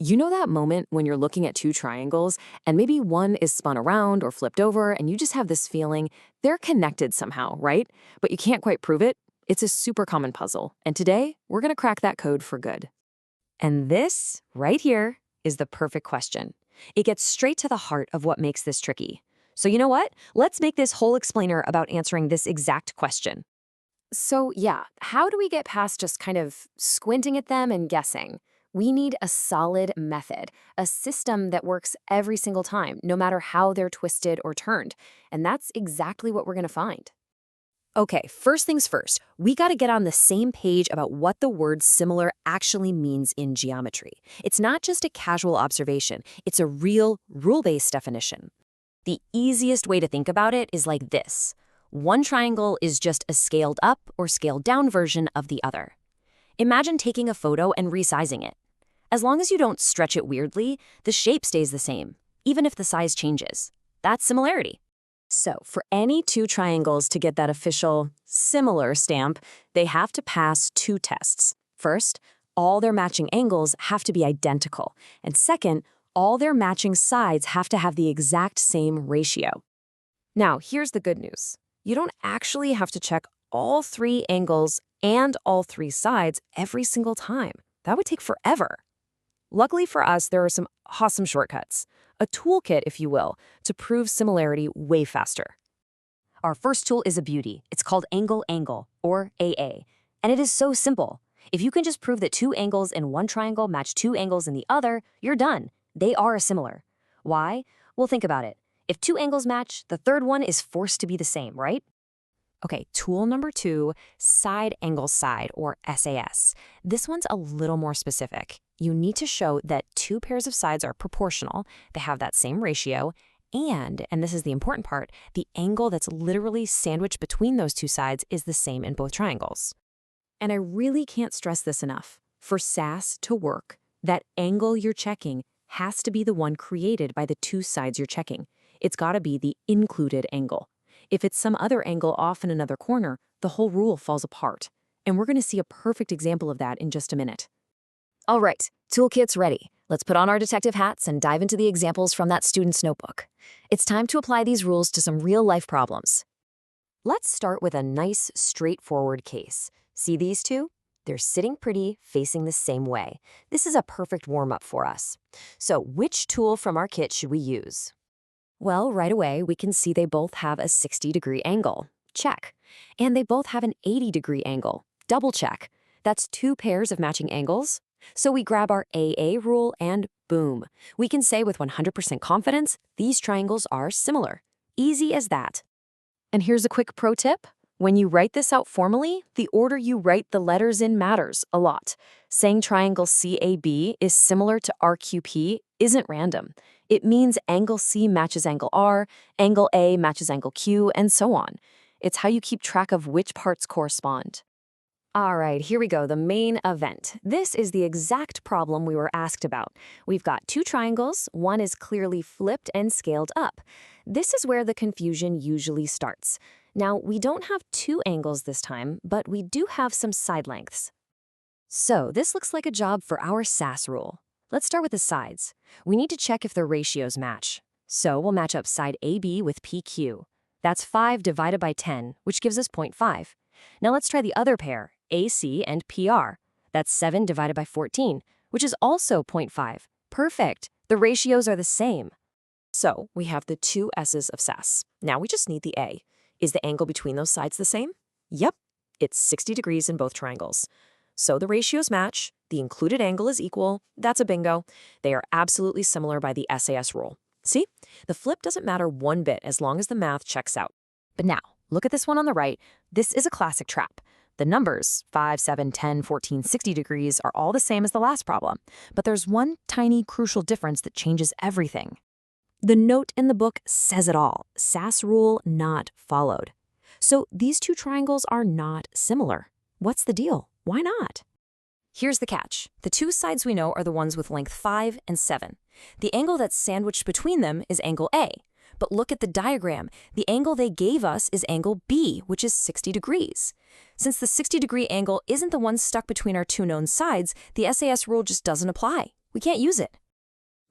You know that moment when you're looking at two triangles and maybe one is spun around or flipped over and you just have this feeling they're connected somehow, right? But you can't quite prove it? It's a super common puzzle, and today we're going to crack that code for good. And this, right here, is the perfect question. It gets straight to the heart of what makes this tricky. So you know what? Let's make this whole explainer about answering this exact question. So yeah, how do we get past just kind of squinting at them and guessing? We need a solid method, a system that works every single time, no matter how they're twisted or turned. And that's exactly what we're going to find. Okay, first things first, we got to get on the same page about what the word similar actually means in geometry. It's not just a casual observation, it's a real, rule-based definition. The easiest way to think about it is like this. One triangle is just a scaled up or scaled down version of the other. Imagine taking a photo and resizing it. As long as you don't stretch it weirdly, the shape stays the same, even if the size changes. That's similarity. So, for any two triangles to get that official similar stamp, they have to pass two tests. First, all their matching angles have to be identical. And second, all their matching sides have to have the exact same ratio. Now, here's the good news. You don't actually have to check all three angles and all three sides every single time. That would take forever. Luckily for us, there are some awesome shortcuts. A toolkit, if you will, to prove similarity way faster. Our first tool is a beauty. It's called angle-angle, or AA. And it is so simple. If you can just prove that two angles in one triangle match two angles in the other, you're done. They are similar. Why? Well, think about it. If two angles match, the third one is forced to be the same, right? Okay, tool number 2, side angle side, or SAS. This one's a little more specific. You need to show that two pairs of sides are proportional, they have that same ratio, and this is the important part, the angle that's literally sandwiched between those two sides is the same in both triangles. And I really can't stress this enough. For SAS to work, that angle you're checking has to be the one created by the two sides you're checking. It's got to be the included angle. If it's some other angle off in another corner, the whole rule falls apart. And we're going to see a perfect example of that in just a minute. All right, toolkit's ready. Let's put on our detective hats and dive into the examples from that student's notebook. It's time to apply these rules to some real-life problems. Let's start with a nice, straightforward case. See these two? They're sitting pretty, facing the same way. This is a perfect warm-up for us. So which tool from our kit should we use? Well, right away, we can see they both have a 60-degree angle. Check. And they both have an 80-degree angle. Double check. That's two pairs of matching angles. So we grab our AA rule and boom. We can say with 100% confidence, these triangles are similar. Easy as that. And here's a quick pro tip. When you write this out formally, the order you write the letters in matters a lot. Saying triangle CAB is similar to RQP isn't random. It means angle C matches angle R, angle A matches angle Q, and so on. It's how you keep track of which parts correspond. All right, here we go, the main event. This is the exact problem we were asked about. We've got two triangles, one is clearly flipped and scaled up. This is where the confusion usually starts. Now, we don't have two angles this time, but we do have some side lengths. So this looks like a job for our SAS rule. Let's start with the sides. We need to check if their ratios match. So we'll match up side AB with PQ. That's 5 divided by 10, which gives us 0.5. Now let's try the other pair, AC and PR. That's 7 divided by 14, which is also 0.5. Perfect. The ratios are the same. So we have the two S's of SAS. Now we just need the A. Is the angle between those sides the same? Yep, it's 60 degrees in both triangles. So the ratios match, the included angle is equal, that's a bingo. They are absolutely similar by the SAS rule. See? The flip doesn't matter one bit as long as the math checks out. But now, look at this one on the right. This is a classic trap. The numbers, 5, 7, 10, 14, 60 degrees, are all the same as the last problem. But there's one tiny crucial difference that changes everything. The note in the book says it all. SAS rule not followed. So these two triangles are not similar. What's the deal? Why not? Here's the catch. The two sides we know are the ones with length 5 and 7. The angle that's sandwiched between them is angle A. But look at the diagram. The angle they gave us is angle B, which is 60 degrees. Since the 60-degree angle isn't the one stuck between our two known sides, the SAS rule just doesn't apply. we can't use it.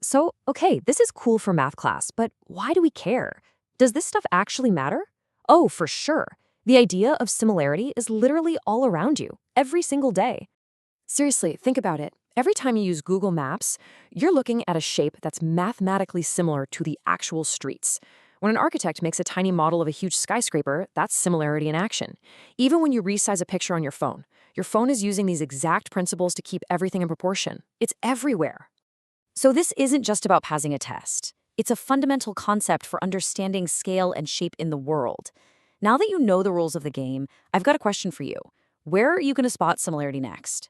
So, okay, this is cool for math class, but why do we care? Does this stuff actually matter? Oh, for sure. The idea of similarity is literally all around you, every single day. Seriously, think about it. Every time you use Google Maps, you're looking at a shape that's mathematically similar to the actual streets. When an architect makes a tiny model of a huge skyscraper, that's similarity in action. Even when you resize a picture on your phone is using these exact principles to keep everything in proportion. It's everywhere. So this isn't just about passing a test. It's a fundamental concept for understanding scale and shape in the world. Now that you know the rules of the game, I've got a question for you. Where are you going to spot similarity next?